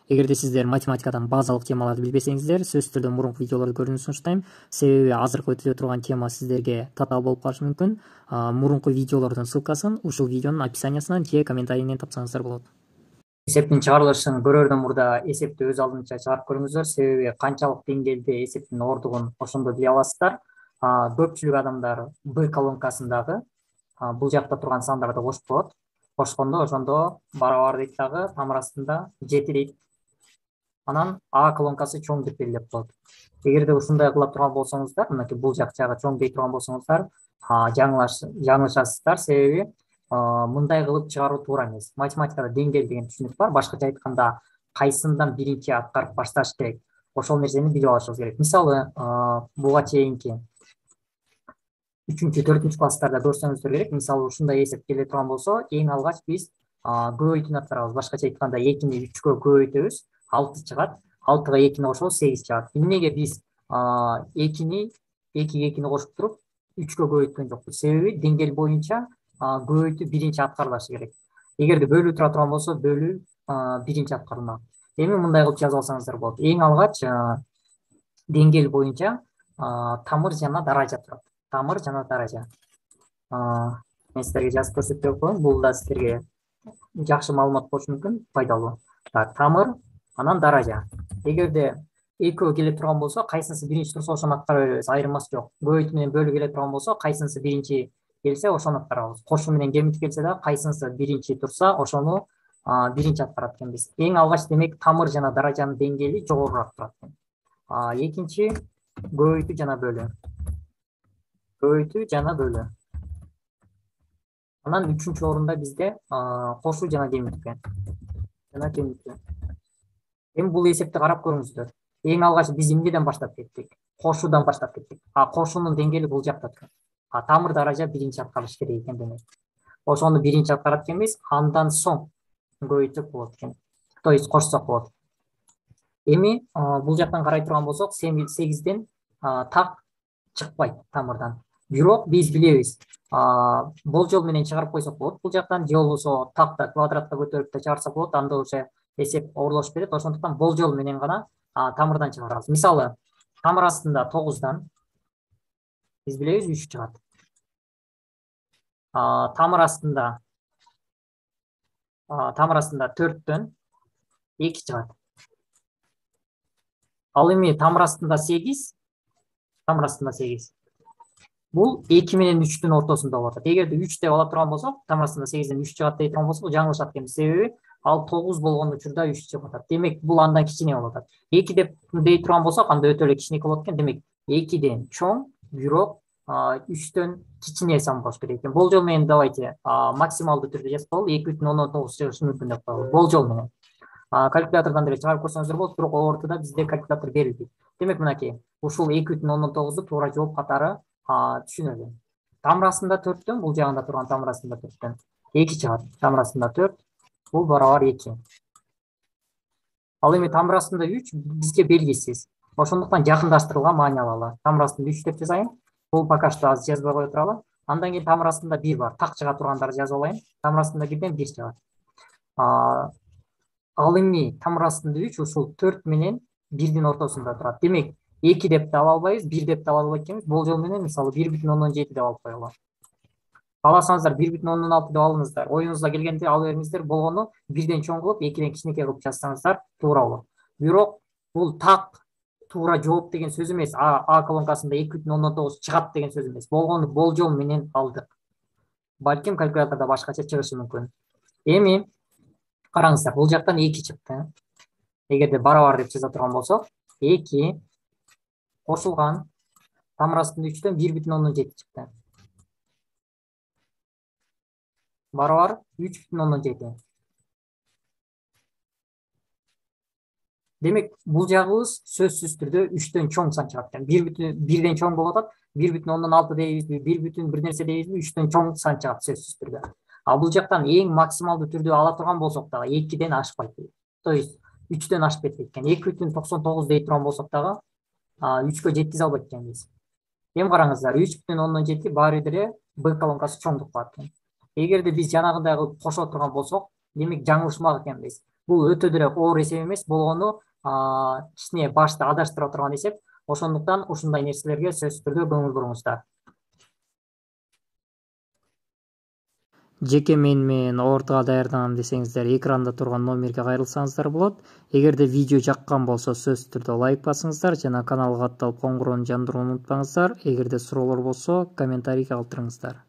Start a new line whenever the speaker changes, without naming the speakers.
Эгерде сиздер математикадан базалык темаларды билбесеңиздер, сөзсүз түрдө мурунку видеолорду көрүүнүздү сунуштайм. Себеби азыркы өтүлө турган тема сиздерге татаал болуп калышы мүмкүн. Мурунку видеолордун ссылкасын ушул видеонун описаниясынан же комментарийинен тапсаңыздар болот. Эсептин чыгарылышын көрөрдөн мурда эсепти өз алдынча чыгарып көрүңүздөр. Себеби канчалык деңгээлде эсептин ордугун ошондо биле аласыздар. Көпчүлүк адамдар B колонкасындагы бул жакта турган сандарды кошуп коет. Кошкондо ошондо барабар дейт дагы, тамыр астында 7 дейт. Анан А колонкасы чоң деп белгилеп коет. Эгерде ушундай кыла турган болсоңуздар, мынакей бул жак жагы чоң дей турган болсоңуздар, жаңылышасыздар. Себеби мындай кылып чыгаруу туура эмес. Математикада деңгээл деген түшүнүк бар. Башкача айтканда, кайсындан биринчи аткарып башташ керек, ошол нерсени билип алышыбыз керек. Мисалы, буга чейинки 3-4 класстарда көрсөңүздөр керек. Мисалы, ушундай эсеп келе турган болсо, эң алгач биз көбөйтүүнү аткарабыз. Башкача айтканда, 2-ни 3-кө көбөйтөбүз, 6 чыгат. 6-га 2-ни кошобуз, 8 чыгат. Эмнеге биз 2-ге 2-ни кошуп туруп 3-кө көбөйткөн жокпуз? Себеби деңгээл боюнча көбөйтүү биринчи аткарылышы керек. Эгерде бөлүү тура турган болсо, бөлүү биринчи аткарылмак. Эми мындай кылып жазып алсаңыздар болот. Эң алгач деңгээл боюнча тамыр жана даража турат. Тамыр жана даража. Мен сиздерге жазып көрсөтүп коеюн. Бул да сиздерге жакшы маалымат болушу мүмкүн, пайдалуу. Тамыр, анан даража. Эгерде экөө келе турган болсо, кайсынысы биринчи турса, ошону аткара беребиз, айырмасы жок. Көбөйтүү менен бөлүү келе турган болсо, кайсынысы биринчи келсе, ошону аткарабыз. Кошуу менен кемитүү келсе да, кайсынысы биринчи турса, ошону биринчи аткарат экенбиз. Эң алгач демек тамыр жана даражанын деңгээли жогорураак турат экен. Экинчи көбөйтүү жана бөлүү. Көбөйтүү жана бөлүү. Анан үчүнчү орунда бизде кошуу жана кемитүү. Эми бул эсепти карап көрүңүздөр. Эң алгач биз эмнеден баштап кеттик? Кошуудан баштап кеттик. Кошуунун деңгээли бул жакта турат. Тамыр даража биринчи аткарылыш керек экен демек. Ошону биринчи аткарат экенбиз, андан соң көбөйтсөк болот экен. То есть кошсок болот. Эми бул жактан карай турган болсок, 8ден так чыкпайт тамырдан. Бирок биз билебиз, болжол менен чыгарып койсок болот бул жактан, же болбосо такта квадратка көтөрүп да чыгарсак болот. Анда уже эсеп оорлошуп кетет. Ошондуктан болжол менен гана тамырдан чыгарабыз. Мисалы, тамыр астында 9дан биз билебиз 3 чыгат. Тамыр астында 4төн 2 чыгат. Ал эми тамыр астында 8, бул 2 менен 3-түн ортосунда болуп атат. Эгерде 3 деп ала турган болсок, тамыр астында 8ден 3 чыгат дей турган болсок, жаңылышат экенбиз. Себеби ал 9 болгон учурда 3 чыгып атат. Демек бул андан кичине болуп атат. 2 деп дей турган болсок, анда өтө эле кичинекей болот экен. Демек 2ден чоң, бирок 3төн кичине сан болуш керек экен. Болжол менен давайте максималдуу түрдө жазып коелу. 2,19 чыгышы мүмкүн деп коелу. Болжол менен. Калькулятордон деле чыгарып көрсөңүздөр болот, бирок ортодо бизде калькулятор берилбейт. Демек мынакей, ушул 2,19ду туура жооп катары түшүнөлү. Тамыр астында 4төн, бул жагында турган тамыр астында 4төн 2 чыгат. Тамыр астында 4, бул барабар 2. Ал эми тамыр астында 3 бизге белгисиз. Ошондуктан жакындаштырылган маани алалы. Тамыр астында 3 деп жазайын. Бул пока что аз жазбай кое туралы. Андан кийин тамыр астында 1 бар. Так чыга тургандарды жазып алайын. Тамыр астында 1ден 1 чыгат. Ал эми тамыр астында 3 ушул 4 менен 1дин ортосунда турат. Демек 2 деп да ала албайбыз, 1 деп да ала албайт экенбиз. Болжол менен мисалы 1,17 деп алып коелу. Кааласаңыздар 1,16 деп алыңыздар. Оюңузга келгенде ала бериңиздер. Болгону 1ден чоң кылып, 2ден кичинекей кылып жазсаңыздар туура болот. Бирок бул так туура жооп деген сөз эмес. А колонкасында 2,19 чыгат деген сөз эмес. Болгону болжол менен алдык. Балким калькулятордо башкача чыгышы мүмкүн. Эми караңыздар, бул жактан 2 чыкты. Эгерде барабар деп жаза турган болсок, 2 кошулган тамыр астында 3төн 1,17 чыкты. Барабар 3,17. Демек, бул жагыбыз сөзсүз түрдө 3төн чоң сан чыгат экен. 1ден чоң болуп атат. 1,16 дейбизби, 1,1 нерсе дейбизби, 3төн чоң сан чыгат сөзсүз түрдө. Бул жактан эң максималдуу түрдө ала турган болсок дагы 2ден ашпайт. То есть 3төн ашып кетпейт экен. 2,99 дей турган болсок дагы 3кө жеткизе албайт экенбиз. Эми караңыздар, 3,17 баары деле B колонкасы чоңдук бар экен. Эгерде биз жанагындай кылып кошо турган болсок, демек жаңылышмак экенбиз. бул өтө деле оор эсеп эмес, болгону кичине башты адаштыра турган эсеп. Ошондуктан ушундай нерселерге сөзсүз түрдө көңүл буруңуздар. Жеке мен менен ортого даярданам десеңиздер, экранда турган номерге кайрылсаңыздар болот. Эгерде видео жаккан болсо сөзсүз түрдө лайк басыңыздар жана каналга катталып коңгуроону жандырууну унутпаңыздар. Эгерде суроолор болсо комментарий калтырыңыздар.